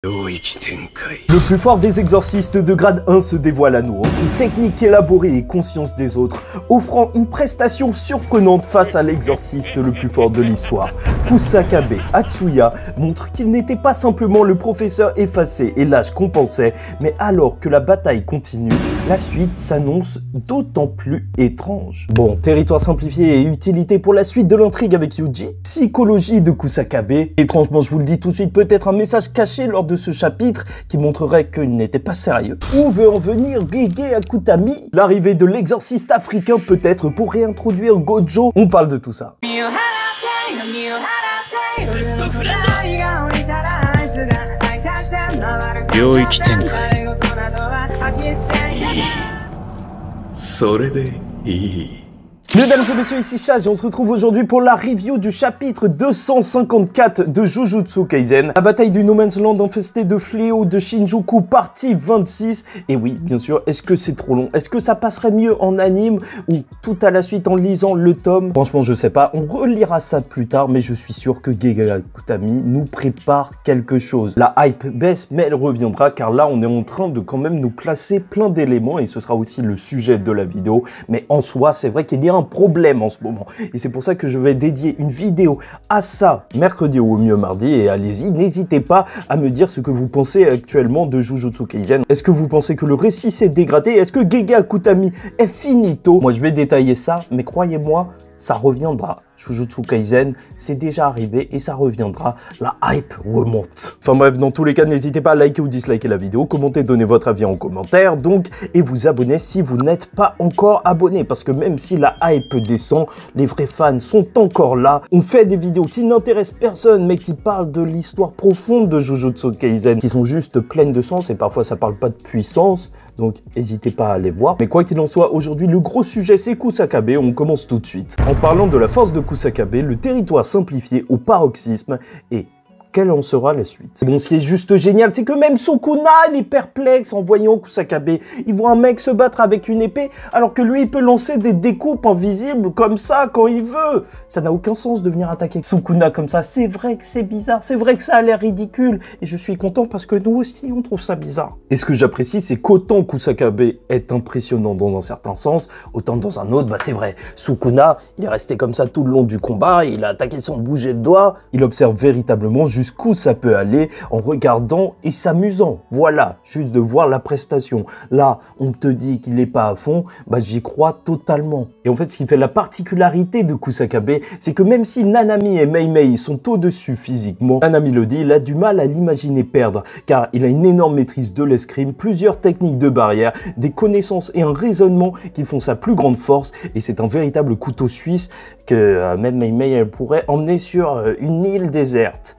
Le plus fort des exorcistes de grade 1 se dévoile à nous, entre une technique élaborée et conscience des autres, offrant une prestation surprenante face à l'exorciste le plus fort de l'histoire. Kusakabe Atsuya montre qu'il n'était pas simplement le professeur effacé et lâche qu'on pensait, mais alors que la bataille continue, la suite s'annonce d'autant plus étrange. Bon, territoire simplifié et utilité pour la suite de l'intrigue avec Yuji, psychologie de Kusakabe, étrangement je vous le dis tout de suite, peut-être un message caché lors de ce chapitre qui montrerait qu'il n'était pas sérieux. Où veut en venir Gege Akutami? L'arrivée de l'exorciste africain peut-être pour réintroduire Gojo? On parle de tout ça. Mesdames et messieurs, ici Chage et on se retrouve aujourd'hui pour la review du chapitre 254 de Jujutsu Kaisen. La bataille du No Man's Land infestée de fléaux de Shinjuku, partie 26. Et oui, bien sûr, est-ce que c'est trop long? Est-ce que ça passerait mieux en anime ou tout à la suite en lisant le tome? Franchement, je sais pas, on relira ça plus tard, mais je suis sûr que Gege Akutami nous prépare quelque chose. La hype baisse, mais elle reviendra car là, on est en train de quand même nous placer plein d'éléments et ce sera aussi le sujet de la vidéo. Mais en soi, c'est vrai qu'il y a un problème en ce moment et c'est pour ça que je vais dédier une vidéo à ça mercredi ou au mieux mardi et allez-y, n'hésitez pas à me dire ce que vous pensez actuellement de Jujutsu Kaisen. Est-ce que vous pensez que le récit s'est dégradé? Est-ce que Gege Akutami est finito? Moi je vais détailler ça, mais croyez-moi, ça reviendra. Jujutsu Kaisen, c'est déjà arrivé et ça reviendra. La hype remonte. Enfin bref, dans tous les cas, n'hésitez pas à liker ou disliker la vidéo, commenter, donner votre avis en commentaire, donc, et vous abonner si vous n'êtes pas encore abonné. Parce que même si la hype descend, les vrais fans sont encore là. On fait des vidéos qui n'intéressent personne, mais qui parlent de l'histoire profonde de Jujutsu Kaisen, qui sont juste pleines de sens et parfois ça parle pas de puissance. Donc, n'hésitez pas à aller voir. Mais quoi qu'il en soit, aujourd'hui, le gros sujet, c'est Kusakabe. On commence tout de suite. En parlant de la force de Kusakabe, le territoire simplifié au paroxysme et quelle en sera la suite? Bon, ce qui est juste génial, c'est que même Sukuna, il est perplexe en voyant Kusakabe. Il voit un mec se battre avec une épée, alors que lui, il peut lancer des découpes invisibles comme ça, quand il veut. Ça n'a aucun sens de venir attaquer Sukuna comme ça. C'est vrai que c'est bizarre, c'est vrai que ça a l'air ridicule. Et je suis content parce que nous aussi, on trouve ça bizarre. Et ce que j'apprécie, c'est qu'autant Kusakabe est impressionnant dans un certain sens, autant dans un autre, bah c'est vrai. Sukuna, il est resté comme ça tout le long du combat, il a attaqué sans bouger le doigt, il observe véritablement jusqu'où ça peut aller en regardant et s'amusant. Voilà, juste de voir la prestation. Là, on te dit qu'il n'est pas à fond, bah j'y crois totalement. Et en fait, ce qui fait la particularité de Kusakabe, c'est que même si Nanami et Mei Mei sont au-dessus physiquement, Nanami le dit, il a du mal à l'imaginer perdre, car il a une énorme maîtrise de l'escrime, plusieurs techniques de barrière, des connaissances et un raisonnement qui font sa plus grande force, et c'est un véritable couteau suisse que même Mei Mei elle pourrait emmener sur une île déserte.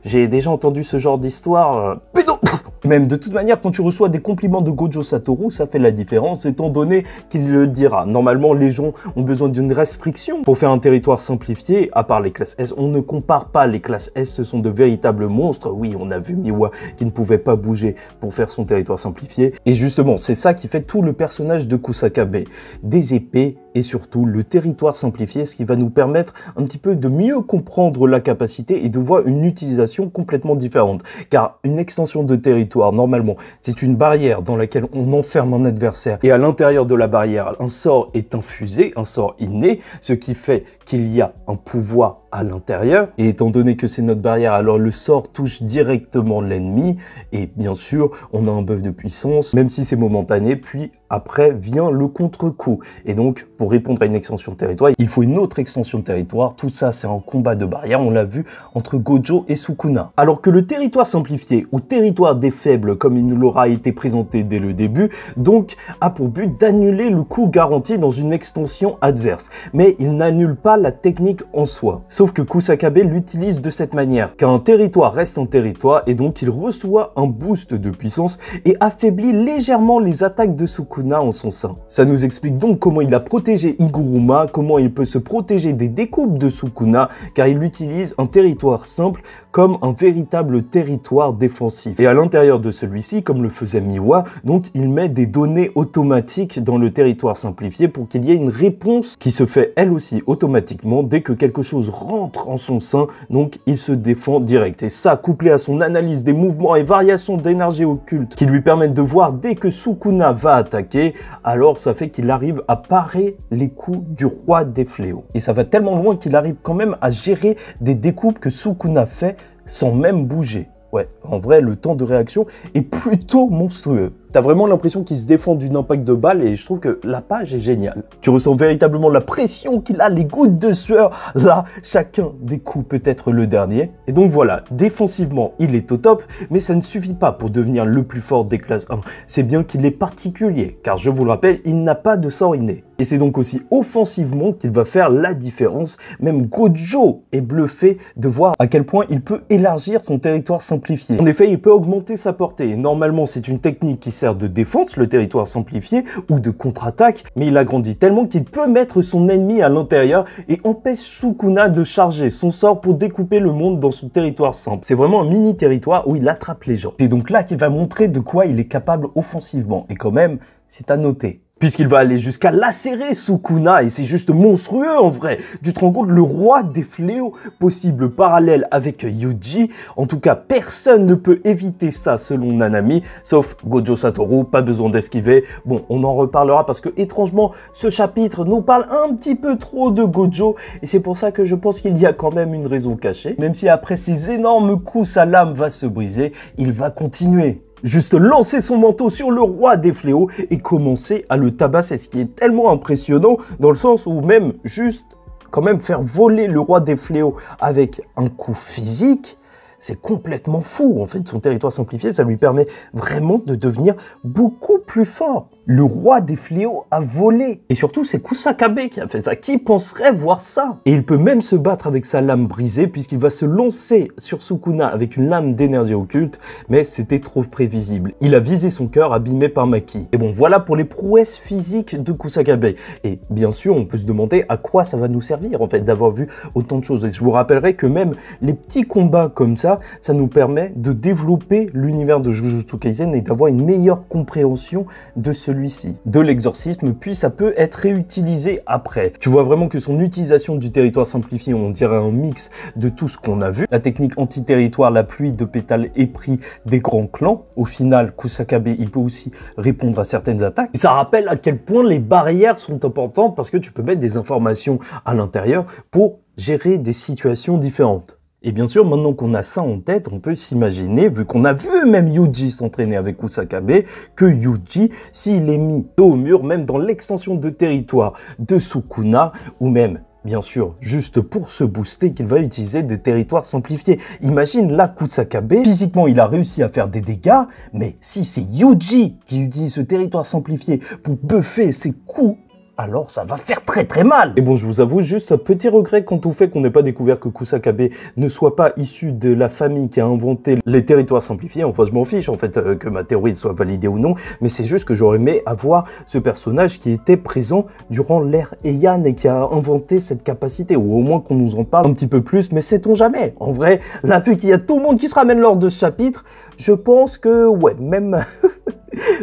J'ai déjà entendu ce genre d'histoire. Mais non. Même de toute manière, quand tu reçois des compliments de Gojo Satoru, ça fait la différence étant donné qu'il le dira. Normalement, les gens ont besoin d'une restriction pour faire un territoire simplifié, à part les classes S. On ne compare pas les classes S, ce sont de véritables monstres. Oui, on a vu Miwa qui ne pouvait pas bouger pour faire son territoire simplifié. Et justement, c'est ça qui fait tout le personnage de Kusakabe. Des épées et surtout le territoire simplifié, ce qui va nous permettre un petit peu de mieux comprendre la capacité et de voir une utilisation complètement différente. Car une extension de territoire, normalement, c'est une barrière dans laquelle on enferme un adversaire et à l'intérieur de la barrière, un sort est infusé, un sort inné, ce qui fait qu'il y a un pouvoir à l'intérieur. Et étant donné que c'est notre barrière, alors le sort touche directement l'ennemi et bien sûr, on a un buff de puissance, même si c'est momentané, puis après vient le contre-coup. Et donc, pour répondre à une extension de territoire, il faut une autre extension de territoire. Tout ça, c'est un combat de barrière, on l'a vu, entre Gojo et Sukuna. Alors que le territoire simplifié ou territoire des faibles, comme il nous l'aura été présenté dès le début, donc a pour but d'annuler le coup garanti dans une extension adverse. Mais il n'annule pas la technique en soi. Sauf que Kusakabe l'utilise de cette manière, car un territoire reste un territoire et donc il reçoit un boost de puissance et affaiblit légèrement les attaques de Sukuna en son sein. Ça nous explique donc comment il a protégé Higuruma, comment il peut se protéger des découpes de Sukuna, car il utilise un territoire simple comme un véritable territoire défensif. Et à l'intérieur de celui-ci, comme le faisait Miwa, donc il met des données automatiques dans le territoire simplifié pour qu'il y ait une réponse qui se fait elle aussi automatiquement automatiquement dès que quelque chose rentre en son sein, donc il se défend direct. Et ça, couplé à son analyse des mouvements et variations d'énergie occulte qui lui permettent de voir dès que Sukuna va attaquer, alors ça fait qu'il arrive à parer les coups du roi des fléaux. Et ça va tellement loin qu'il arrive quand même à gérer des découpes que Sukuna fait sans même bouger. Ouais, en vrai, le temps de réaction est plutôt monstrueux. T'as vraiment l'impression qu'il se défend d'une impact de balle et je trouve que la page est géniale. Tu ressens véritablement la pression qu'il a, les gouttes de sueur. Là, chacun des coups peut être le dernier. Et donc voilà, défensivement, il est au top, mais ça ne suffit pas pour devenir le plus fort des classes 1. C'est bien qu'il est particulier, car je vous le rappelle, il n'a pas de sort inné. Et c'est donc aussi offensivement qu'il va faire la différence. Même Gojo est bluffé de voir à quel point il peut élargir son territoire simplifié. En effet, il peut augmenter sa portée. Normalement, c'est une technique qui sert de défense, le territoire simplifié, ou de contre-attaque, mais il a grandi tellement qu'il peut mettre son ennemi à l'intérieur et empêche Sukuna de charger son sort pour découper le monde dans son territoire simple. C'est vraiment un mini-territoire où il attrape les gens. C'est donc là qu'il va montrer de quoi il est capable offensivement. Et quand même, c'est à noter. Puisqu'il va aller jusqu'à lacérer Sukuna, et c'est juste monstrueux en vrai. Tu te rends compte, le roi des fléaux, possible parallèle avec Yuji. En tout cas, personne ne peut éviter ça selon Nanami, sauf Gojo Satoru, pas besoin d'esquiver. Bon, on en reparlera parce que étrangement, ce chapitre nous parle un petit peu trop de Gojo, et c'est pour ça que je pense qu'il y a quand même une raison cachée. Même si après ces énormes coups, sa lame va se briser, il va continuer. Juste lancer son manteau sur le roi des fléaux et commencer à le tabasser, ce qui est tellement impressionnant dans le sens où même juste quand même faire voler le roi des fléaux avec un coup physique, c'est complètement fou. En fait, son territoire simplifié, ça lui permet vraiment de devenir beaucoup plus fort. Le roi des fléaux a volé. Et surtout, c'est Kusakabe qui a fait ça. Qui penserait voir ça? Et il peut même se battre avec sa lame brisée puisqu'il va se lancer sur Sukuna avec une lame d'énergie occulte. Mais c'était trop prévisible. Il a visé son cœur abîmé par Maki. Et bon, voilà pour les prouesses physiques de Kusakabe. Et bien sûr, on peut se demander à quoi ça va nous servir en fait d'avoir vu autant de choses. Et je vous rappellerai que même les petits combats comme ça nous permet de développer l'univers de Jujutsu Kaisen et d'avoir une meilleure compréhension de celui-ci, de l'exorcisme, puis ça peut être réutilisé après. Tu vois vraiment que son utilisation du territoire simplifié, on dirait un mix de tout ce qu'on a vu. La technique anti-territoire, la pluie de pétales épris des grands clans. Au final, Kusakabe, il peut aussi répondre à certaines attaques. Et ça rappelle à quel point les barrières sont importantes parce que tu peux mettre des informations à l'intérieur pour gérer des situations différentes. Et bien sûr, maintenant qu'on a ça en tête, on peut s'imaginer, vu qu'on a vu même Yuji s'entraîner avec Kusakabe, que Yuji, s'il est mis dos au mur, même dans l'extension de territoire de Sukuna, ou même, bien sûr, juste pour se booster, qu'il va utiliser des territoires simplifiés. Imagine là, Kusakabe, physiquement, il a réussi à faire des dégâts, mais si c'est Yuji qui utilise ce territoire simplifié pour buffer ses coups, alors ça va faire très mal. Et bon, je vous avoue, juste un petit regret quant au fait qu'on n'ait pas découvert que Kusakabe ne soit pas issu de la famille qui a inventé les territoires simplifiés. Enfin, je m'en fiche, en fait, que ma théorie soit validée ou non, mais c'est juste que j'aurais aimé avoir ce personnage qui était présent durant l'ère Heian et qui a inventé cette capacité, ou au moins qu'on nous en parle un petit peu plus, mais sait-on jamais. En vrai, là, vu qu'il y a tout le monde qui se ramène lors de ce chapitre, je pense que, ouais, même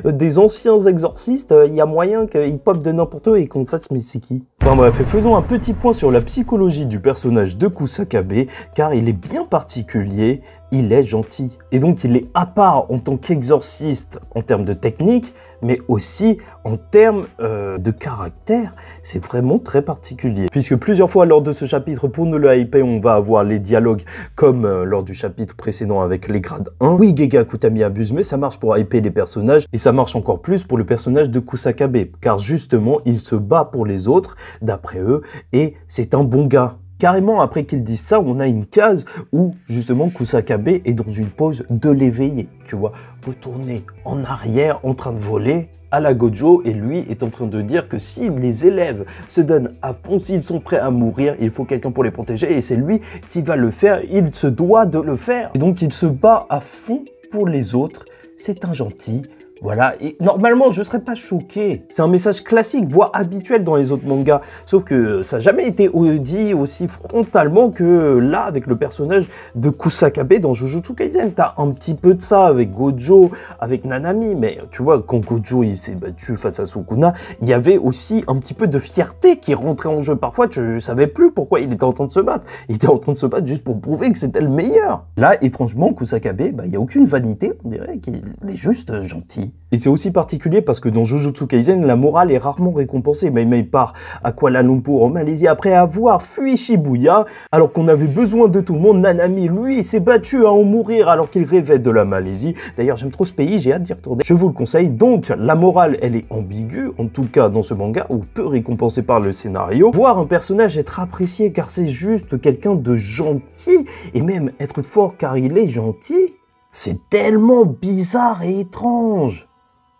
des anciens exorcistes, il y a moyen qu'ils popent de n'importe où et qu'on fasse mais c'est qui? Enfin bref, faisons un petit point sur la psychologie du personnage de Kusakabe, car il est bien particulier, il est gentil. Et donc il est à part en tant qu'exorciste en termes de technique, mais aussi en termes de caractère, c'est vraiment très particulier. Puisque plusieurs fois lors de ce chapitre, pour ne le hyper, on va avoir les dialogues comme lors du chapitre précédent avec les grades 1. Oui, Gege Akutami abuse, mais ça marche pour hyper les personnages, et ça marche encore plus pour le personnage de Kusakabe, car justement, il se bat pour les autres, d'après eux, et c'est un bon gars. Carrément, après qu'ils disent ça, on a une case où, justement, Kusakabe est dans une pose de l'éveillé, tu vois, retourné en arrière, en train de voler à la Gojo, et lui est en train de dire que si les élèves se donnent à fond, s'ils sont prêts à mourir, il faut quelqu'un pour les protéger, et c'est lui qui va le faire, il se doit de le faire. Et donc, il se bat à fond pour les autres, c'est un gentil, Voilà, et normalement, je serais pas choqué. C'est un message classique, voire habituel dans les autres mangas. Sauf que ça n'a jamais été dit aussi frontalement que là, avec le personnage de Kusakabe dans Jujutsu Kaisen. T'as un petit peu de ça avec Gojo, avec Nanami, mais tu vois, quand Gojo il s'est battu face à Sukuna, il y avait aussi un petit peu de fierté qui rentrait en jeu. Parfois, tu savais plus pourquoi il était en train de se battre. Il était en train de se battre juste pour prouver que c'était le meilleur. Là, étrangement, Kusakabe, il n'y a aucune vanité, on dirait qu'il est juste gentil. Et c'est aussi particulier parce que dans Jujutsu Kaisen, la morale est rarement récompensée. Mei Mei part à Kuala Lumpur en Malaisie après avoir fui Shibuya, alors qu'on avait besoin de tout le monde. Nanami, lui, s'est battu à en mourir alors qu'il rêvait de la Malaisie. D'ailleurs, j'aime trop ce pays, j'ai hâte d'y retourner. Je vous le conseille. Donc, la morale, elle est ambiguë, en tout cas dans ce manga, ou peu récompensée par le scénario. Voir un personnage être apprécié car c'est juste quelqu'un de gentil, et même être fort car il est gentil, c'est tellement bizarre et étrange.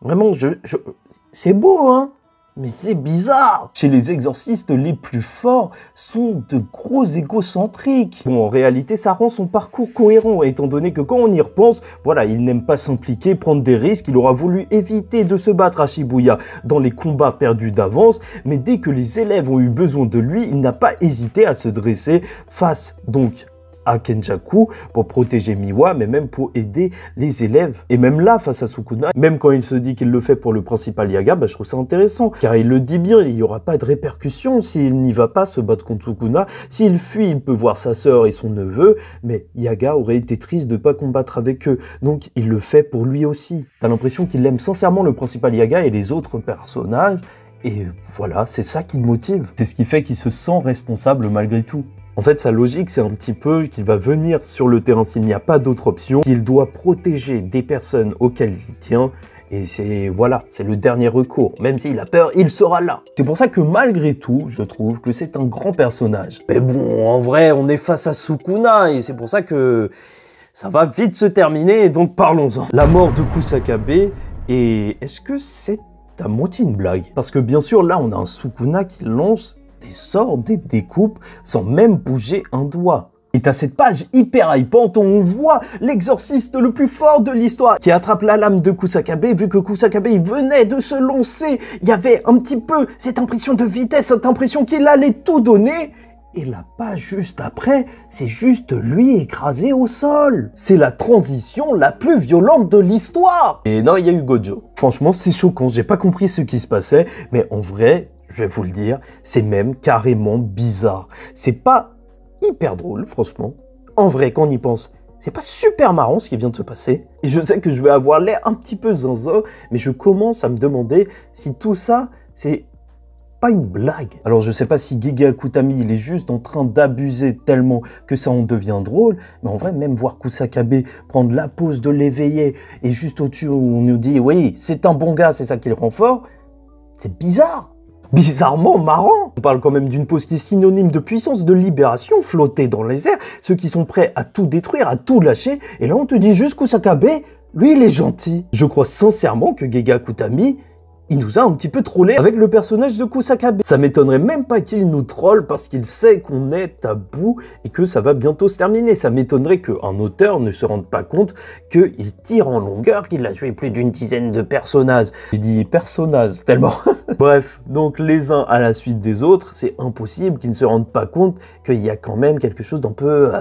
Vraiment, c'est beau, hein? Mais c'est bizarre. Chez les exorcistes, les plus forts sont de gros égocentriques. Bon, en réalité, ça rend son parcours cohérent, étant donné que quand on y repense, voilà, il n'aime pas s'impliquer, prendre des risques, il aura voulu éviter de se battre à Shibuya dans les combats perdus d'avance, mais dès que les élèves ont eu besoin de lui, il n'a pas hésité à se dresser face, donc, à Kenjaku pour protéger Miwa, mais même pour aider les élèves. Et même là, face à Sukuna, même quand il se dit qu'il le fait pour le principal Yaga, je trouve ça intéressant, car il le dit bien, il n'y aura pas de répercussions s'il n'y va pas se battre contre Sukuna. S'il fuit, il peut voir sa sœur et son neveu, mais Yaga aurait été triste de ne pas combattre avec eux, donc il le fait pour lui aussi. T'as l'impression qu'il aime sincèrement le principal Yaga et les autres personnages, et voilà, c'est ça qui le motive. C'est ce qui fait qu'il se sent responsable malgré tout. En fait, sa logique, c'est un petit peu qu'il va venir sur le terrain s'il n'y a pas d'autre option, s'il doit protéger des personnes auxquelles il tient, et c'est, voilà, c'est le dernier recours. Même s'il a peur, il sera là. C'est pour ça que malgré tout, je trouve que c'est un grand personnage. Mais bon, en vrai, on est face à Sukuna, et c'est pour ça que ça va vite se terminer, donc parlons-en. La mort de Kusakabe, et est-ce que c'est à moitié une blague? Parce que bien sûr, là, on a un Sukuna qui lance des sorts, des découpes, sans même bouger un doigt. Et t'as cette page hyper hypante où on voit l'exorciste le plus fort de l'histoire qui attrape la lame de Kusakabe. Vu que Kusakabe il venait de se lancer, il y avait un petit peu cette impression de vitesse, cette impression qu'il allait tout donner. Et la page juste après, c'est juste lui écrasé au sol. C'est la transition la plus violente de l'histoire. Et non, il y a eu Gojo. Franchement, c'est choquant, j'ai pas compris ce qui se passait, mais en vrai, je vais vous le dire, c'est même carrément bizarre. C'est pas hyper drôle, franchement. En vrai, quand on y pense, c'est pas super marrant ce qui vient de se passer. Et je sais que je vais avoir l'air un petit peu zinzin, mais je commence à me demander si tout ça, c'est pas une blague. Alors je sais pas si Gege Akutami, il est juste en train d'abuser tellement que ça en devient drôle, mais en vrai, même voir Kusakabe prendre la pose de l'éveiller et juste au-dessus où on nous dit « Oui, c'est un bon gars, c'est ça qui le rend fort », c'est bizarre. Bizarrement marrant. On parle quand même d'une pose qui est synonyme de puissance, de libération, flotter dans les airs, ceux qui sont prêts à tout détruire, à tout lâcher, et là on te dit juste Kusakabe, lui il est gentil. Je crois sincèrement que Gege Akutami, il nous a un petit peu trollé avec le personnage de Kusakabe. Ça m'étonnerait même pas qu'il nous troll parce qu'il sait qu'on est à bout et que ça va bientôt se terminer. Ça m'étonnerait qu'un auteur ne se rende pas compte qu'il tire en longueur, qu'il a tué plus d'une dizaine de personnages. J'ai dit personnages tellement. Bref, donc les uns à la suite des autres, c'est impossible qu'ils ne se rendent pas compte qu'il y a quand même quelque chose d'un peu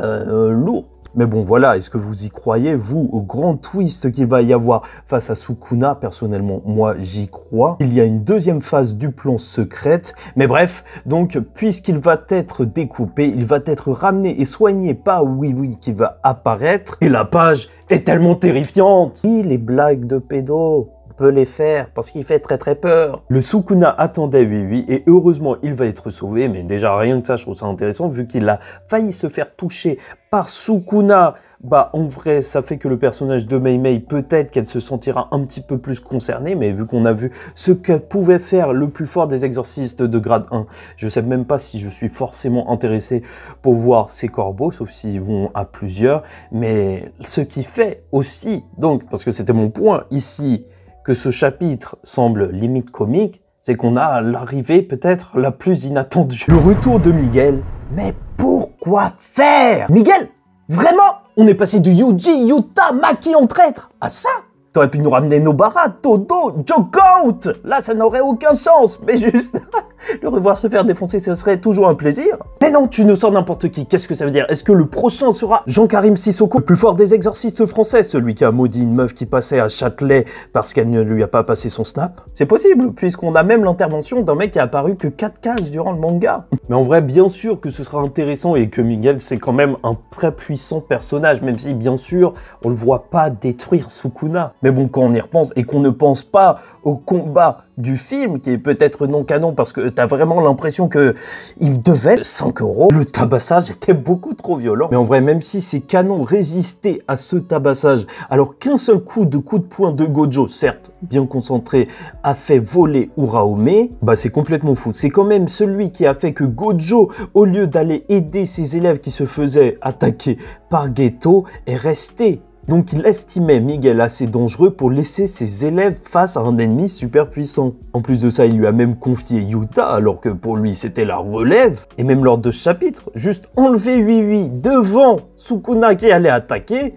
lourd. Mais bon, voilà, est-ce que vous y croyez, vous, au grand twist qu'il va y avoir face à Sukuna? Personnellement, moi, j'y crois. Il y a une deuxième phase du plan secrète. Mais bref, donc, puisqu'il va être découpé, il va être ramené et soigné par Oui qui va apparaître. Et la page est tellement terrifiante. Oui, les blagues de pédo, on peut les faire parce qu'il fait très très peur. Le Sukuna attendait Oui et heureusement il va être sauvé, mais déjà rien que ça je trouve ça intéressant vu qu'il a failli se faire toucher par Sukuna. Bah en vrai ça fait que le personnage de Mei Mei peut-être qu'elle se sentira un petit peu plus concernée, mais vu qu'on a vu ce que pouvait faire le plus fort des exorcistes de grade 1, je sais même pas si je suis forcément intéressé pour voir ces corbeaux, sauf s'ils vont à plusieurs, mais ce qui fait aussi, donc parce que c'était mon point ici, que ce chapitre semble limite comique, c'est qu'on a l'arrivée peut-être la plus inattendue. Le retour de Miguel. Mais pourquoi faire? Miguel? Vraiment? On est passé de Yuji, Yuta, Maki en traître à ça? T'aurais pu nous ramener Nobara, Todo, Joe Goat. Là, ça n'aurait aucun sens. Mais juste, le revoir se faire défoncer, ce serait toujours un plaisir. Mais non, tu nous sors n'importe qui. Qu'est-ce que ça veut dire? Est-ce que le prochain sera Jean-Karim Sissoko, le plus fort des exorcistes français, celui qui a maudit une meuf qui passait à Châtelet parce qu'elle ne lui a pas passé son snap? C'est possible, puisqu'on a même l'intervention d'un mec qui a apparu que 4 cases durant le manga. Mais en vrai, bien sûr que ce sera intéressant et que Miguel, c'est quand même un très puissant personnage, même si, bien sûr, on le voit pas détruire Sukuna. Mais bon, quand on y repense et qu'on ne pense pas au combat du film, qui est peut-être non canon parce que t'as vraiment l'impression que il devait 5 €, le tabassage était beaucoup trop violent. Mais en vrai, même si ces canons résistaient à ce tabassage, alors qu'un seul coup de poing de Gojo, certes bien concentré, a fait voler Uraome, bah c'est complètement fou. C'est quand même celui qui a fait que Gojo, au lieu d'aller aider ses élèves qui se faisaient attaquer par Geto, est resté. Donc il estimait Miguel assez dangereux pour laisser ses élèves face à un ennemi super puissant. En plus de ça, il lui a même confié Yuta, alors que pour lui c'était la relève. Et même lors de ce chapitre, juste enlever Ui devant Sukuna qui allait attaquer,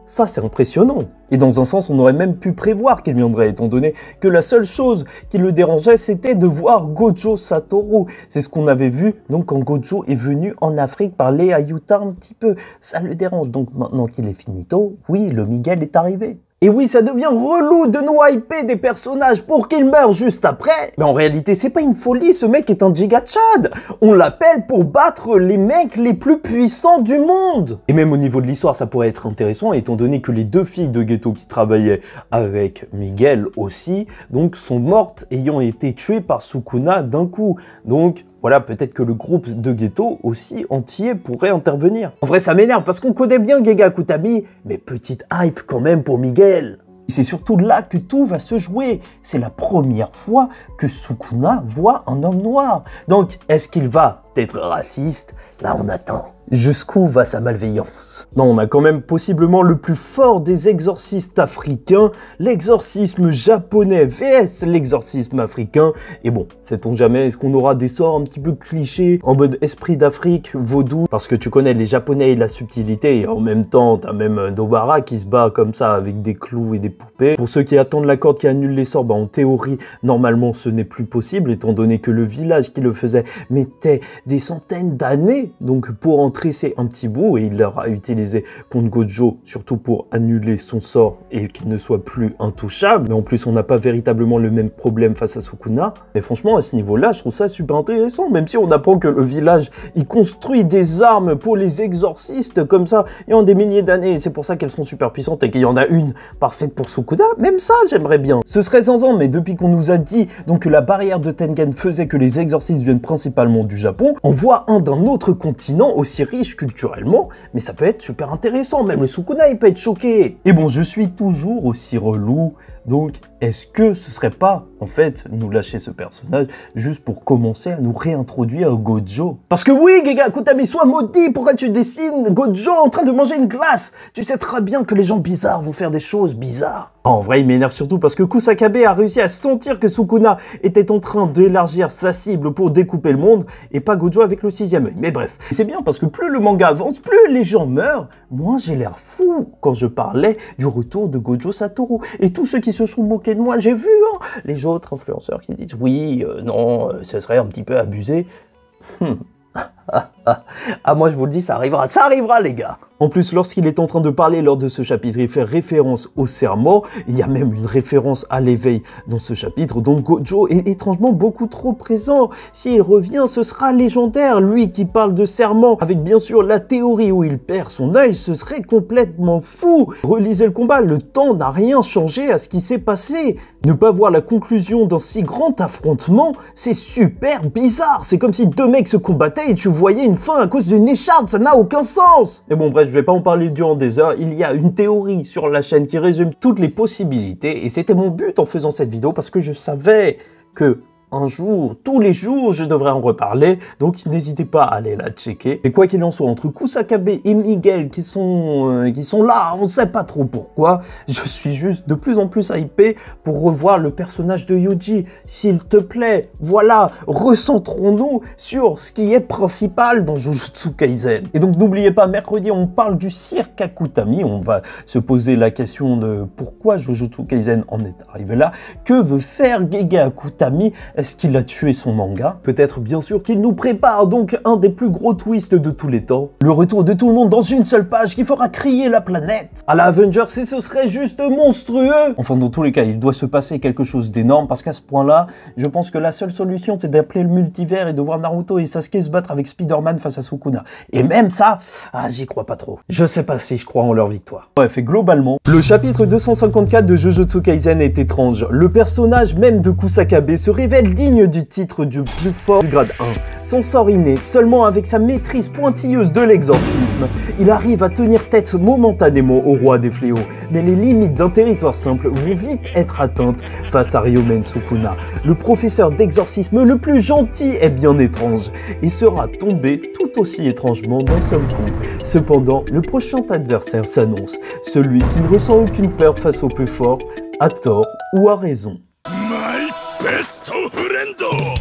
ça c'est impressionnant. Et dans un sens, on aurait même pu prévoir qu'il viendrait, étant donné que la seule chose qui le dérangeait, c'était de voir Gojo Satoru. C'est ce qu'on avait vu donc quand Gojo est venu en Afrique parler à Yuta un petit peu. Ça le dérange. Donc maintenant qu'il est finito, oui, le Miguel est arrivé. Et oui, ça devient relou de nous hyper des personnages pour qu'ils meurent juste après. Mais en réalité, c'est pas une folie, ce mec est un giga Chad. On l'appelle pour battre les mecs les plus puissants du monde. Et même au niveau de l'histoire, ça pourrait être intéressant, étant donné que les 2 filles de Geto qui travaillaient avec Miguel aussi, donc sont mortes ayant été tuées par Sukuna d'un coup. Donc voilà, peut-être que le groupe de Geto aussi entier pourrait intervenir. En vrai, ça m'énerve parce qu'on connaît bien Gege Kutami, mais petite hype quand même pour Miguel. C'est surtout là que tout va se jouer. C'est la première fois que Sukuna voit un homme noir. Donc, est-ce qu'il va être raciste? Là, on attend. Jusqu'où va sa malveillance? Non, on a quand même possiblement le plus fort des exorcistes africains, l'exorcisme japonais vs l'exorcisme africain. Et bon, sait-on jamais, est-ce qu'on aura des sorts un petit peu clichés, en mode esprit d'Afrique, vaudou? Parce que tu connais les japonais et la subtilité, et en même temps, t'as même Dobara qui se bat comme ça avec des clous et des poupées. Pour ceux qui attendent la corde qui annule les sorts, bah en théorie, normalement, ce n'est plus possible, étant donné que le village qui le faisait mettait des centaines d'années, donc pour entrer c'est un petit bout, et il l'aura utilisé contre Gojo, surtout pour annuler son sort et qu'il ne soit plus intouchable. Mais en plus, on n'a pas véritablement le même problème face à Sukuna. Mais franchement, à ce niveau-là, je trouve ça super intéressant, même si on apprend que le village, il construit des armes pour les exorcistes comme ça, et en des milliers d'années, et c'est pour ça qu'elles sont super puissantes, et qu'il y en a une parfaite pour Sukuna. Même ça, j'aimerais bien. Ce serait zinzin, mais depuis qu'on nous a dit donc que la barrière de Tengen faisait que les exorcistes viennent principalement du Japon, on voit un d'un autre continent aussi riche culturellement, mais ça peut être super intéressant, même le Sukuna il peut être choqué. Et bon, je suis toujours aussi relou, donc est-ce que ce serait pas, en fait, nous lâcher ce personnage juste pour commencer à nous réintroduire Gojo? Parce que oui, Gege Kutami, sois maudit, pourquoi tu dessines Gojo en train de manger une glace? Tu sais très bien que les gens bizarres vont faire des choses bizarres. En vrai, il m'énerve surtout parce que Kusakabe a réussi à sentir que Sukuna était en train d'élargir sa cible pour découper le monde, et pas Gojo avec le 6e œil. Mais bref, c'est bien parce que plus le manga avance, plus les gens meurent, moins j'ai l'air fou quand je parlais du retour de Gojo Satoru. Et tous ceux qui se sont moqués de moi, j'ai vu les autres influenceurs qui disent oui, non, ce serait un petit peu abusé. Ah, moi je vous le dis, ça arrivera les gars. En plus, lorsqu'il est en train de parler lors de ce chapitre, il fait référence au serment. Il y a même une référence à l'éveil dans ce chapitre. Donc Gojo est étrangement beaucoup trop présent. S'il revient, ce sera légendaire. Lui qui parle de serment, avec bien sûr la théorie où il perd son œil, ce serait complètement fou. Relisez le combat, le temps n'a rien changé à ce qui s'est passé. Ne pas voir la conclusion d'un si grand affrontement, c'est super bizarre. C'est comme si 2 mecs se combattaient et tu voyais une fin à cause d'une écharpe, ça n'a aucun sens. Mais bon bref, je vais pas en parler durant des heures, il y a une théorie sur la chaîne qui résume toutes les possibilités et c'était mon but en faisant cette vidéo parce que je savais que un jour, tous les jours, je devrais en reparler, donc n'hésitez pas à aller la checker. Et quoi qu'il en soit, entre Kusakabe et Miguel qui sont là, on sait pas trop pourquoi, je suis juste de plus en plus hypé pour revoir le personnage de Yuji. S'il te plaît, voilà, recentrons-nous sur ce qui est principal dans Jujutsu Kaisen. Et donc n'oubliez pas, mercredi, on parle du cirque Akutami, on va se poser la question de pourquoi Jujutsu Kaisen en est arrivé là. Que veut faire Gege Akutami? Est-ce qu'il a tué son manga? Peut-être bien sûr qu'il nous prépare donc un des plus gros twists de tous les temps. Le retour de tout le monde dans une seule page qui fera crier la planète à la Avengers, et ce serait juste monstrueux. Enfin, dans tous les cas, il doit se passer quelque chose d'énorme parce qu'à ce point-là, je pense que la seule solution, c'est d'appeler le multivers et de voir Naruto et Sasuke se battre avec Spider-Man face à Sukuna. Et même ça, j'y crois pas trop. Je sais pas si je crois en leur victoire. Bref, et globalement, le chapitre 254 de Jujutsu Kaisen est étrange. Le personnage même de Kusakabe se révèle digne du titre du plus fort du grade 1. Son sort inné, seulement avec sa maîtrise pointilleuse de l'exorcisme, il arrive à tenir tête momentanément au roi des fléaux. Mais les limites d'un territoire simple vont vite être atteintes face à Ryomen Sukuna, le professeur d'exorcisme le plus gentil et bien étrange, et sera tombé tout aussi étrangement d'un seul coup. Cependant, le prochain adversaire s'annonce, celui qui ne ressent aucune peur face au plus fort, à tort ou à raison. My best friend!